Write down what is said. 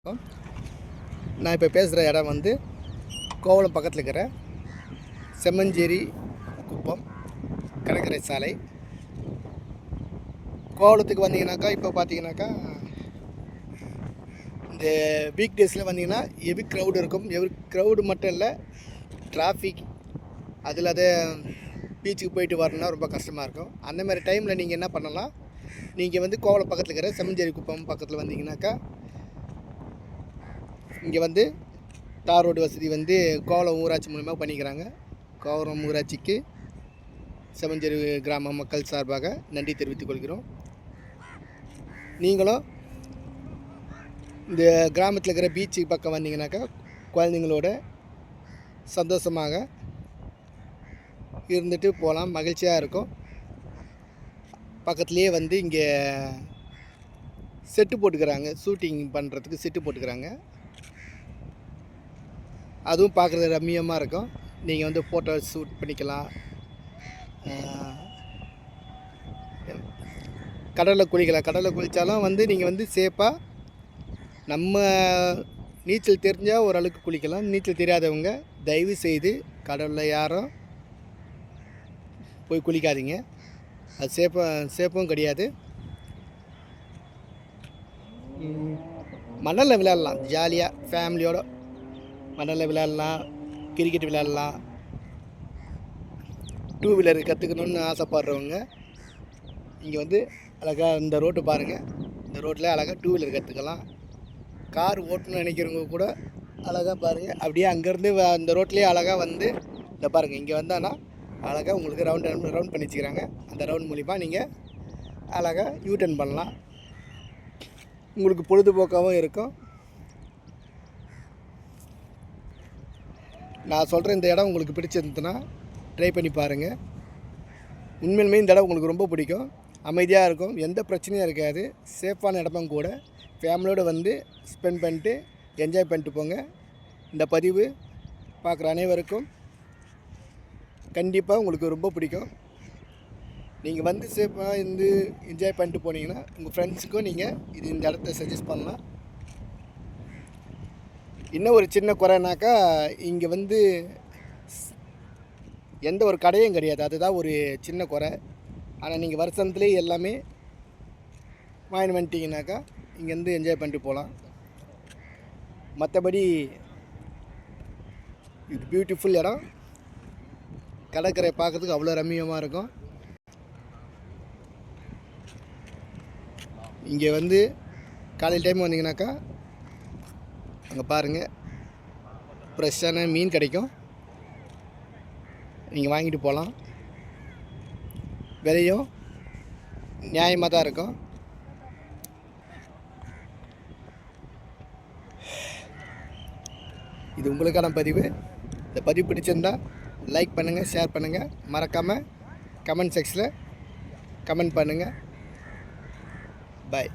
நான் இப்போ பேசுகிற இடம் வந்து கோவளம் பக்கத்தில் இருக்கிற செம்மஞ்சேரி குப்பம் கடற்கரை சாலை. கோவளத்துக்கு வந்தீங்கன்னாக்கா இப்போ பார்த்தீங்கன்னாக்கா இந்த வீக் டேஸில் வந்தீங்கன்னா எவி க்ரௌடு இருக்கும். எவி க்ரௌடு மட்டும் இல்லை, டிராஃபிக் அதில் அதை பீச்சுக்கு போயிட்டு வரணுன்னா ரொம்ப கஷ்டமாக இருக்கும். அந்த மாதிரி டைமில் நீங்கள் என்ன பண்ணலாம், நீங்கள் வந்து கோவளம் பக்கத்தில் இருக்கிற செம்மஞ்சேரி குப்பம் பக்கத்தில் வந்தீங்கன்னாக்கா இங்கே வந்து தார் ரோடு வசதி வந்து கோவளம் ஊராட்சி மூலமாக பண்ணிக்கிறாங்க. கோவளம் ஊராட்சிக்கு செம்மஞ்சேரி கிராம மக்கள் சார்பாக நன்றி தெரிவித்துக் கொள்கிறோம். நீங்களும் இந்த கிராமத்தில் இருக்கிற பீச்சு பக்கம் வந்தீங்கன்னாக்கா குழந்தைங்களோட சந்தோஷமாக இருந்துட்டு போகலாம், மகிழ்ச்சியாக இருக்கும். பக்கத்துலேயே வந்து இங்கே செட்டு போட்டுக்கிறாங்க, ஷூட்டிங் பண்ணுறதுக்கு செட்டு போட்டுக்கிறாங்க. அதுவும் பார்க்குறது ரம்மியமாக இருக்கும். நீங்கள் வந்து ஃபோட்டோ ஷூட் பண்ணிக்கலாம். கடலில் குளிக்கலாம். கடலில் குளித்தாலும் வந்து நீங்கள் வந்து சேஃபாக, நம்ம நீச்சல் தெரிஞ்சால் ஓரளவுக்கு குளிக்கலாம். நீச்சல் தெரியாதவங்க தயவு செய்து கடலில் யாரும் போய் குளிக்காதீங்க. அது சேஃபும் கிடையாது. மணலில் விளையாடலாம் ஜாலியாக, ஃபேமிலியோடு மணலில் விளையாடலாம், கிரிக்கெட் விளையாடலாம். டூ வீலர் கற்றுக்கணுன்னு ஆசைப்படுறவங்க இங்கே வந்து அழகாக இந்த ரோட்டு பாருங்கள். இந்த ரோட்டில் அழகாக டூ வீலர் கற்றுக்கலாம். கார் ஓட்டணும்னு நினைக்கிறவங்க கூட அழகாக பாருங்கள். அப்படியே அங்கேருந்து இந்த ரோட்லேயே அழகாக வந்து இந்த பாருங்கள், இங்கே வந்தான்னா அழகாக உங்களுக்கு ரவுண்ட் பண்ணி வச்சுக்கிறாங்க. அந்த ரவுண்ட் மூலிமா நீங்கள் அழகாக யூட்டர்ன் பண்ணலாம். உங்களுக்கு பொழுதுபோக்காகவும் இருக்கும். நான் சொல்கிற இந்த இடம் உங்களுக்கு பிடிச்சிருந்துச்சுன்னா ட்ரை பண்ணி பாருங்கள். உண்மையிலுமே இந்த இடம் உங்களுக்கு ரொம்ப பிடிக்கும். அமைதியாக இருக்கும், எந்த பிரச்சனையும் இருக்காது, சேஃபான இடமும் கூட. ஃபேமிலியோடு வந்து ஸ்பெண்ட் பண்ணிட்டு என்ஜாய் பண்ணிட்டு போங்க. இந்த பதிவு பார்க்குற அனைவருக்கும் கண்டிப்பாக உங்களுக்கு ரொம்ப பிடிக்கும். நீங்கள் வந்து சேஃபாக இருந்து என்ஜாய் பண்ணிட்டு போனீங்கன்னா உங்கள் ஃப்ரெண்ட்ஸுக்கும் நீங்கள் இந்த இடத்த சஜஸ்ட் பண்ணலாம். இன்னும் ஒரு சின்ன குறைனாக்கா, இங்கே வந்து எந்த ஒரு கடையும் கிடையாது. அதுதான் ஒரு சின்ன குறை. ஆனால் நீங்கள் வருஷத்துலேயே எல்லாமே வாங்கி வந்துட்டிங்கனாக்கா இங்கேருந்து என்ஜாய் பண்ணிட்டு போகலாம். மற்றபடி இது பியூட்டிஃபுல் இடம். கடற்கரை பார்க்குறதுக்கு அவ்வளோ ரம்மியமாக இருக்கும். இங்கே வந்து காலையில் டைம் வந்தீங்கன்னாக்கா அங்கே பாருங்கள், ஃப்ரெஷ்ஷான மீன் கிடைக்கும். நீங்கள் வாங்கிட்டு போகலாம். விலையும் நியாயமாக தான் இருக்கும். இது உங்களுக்கான பதிவு. இந்த பதிவு பிடிச்சிருந்தால் லைக் பண்ணுங்கள், ஷேர் பண்ணுங்கள். மறக்காமல் கமெண்ட் செக்ஷனில் கமெண்ட் பண்ணுங்கள். பாய்.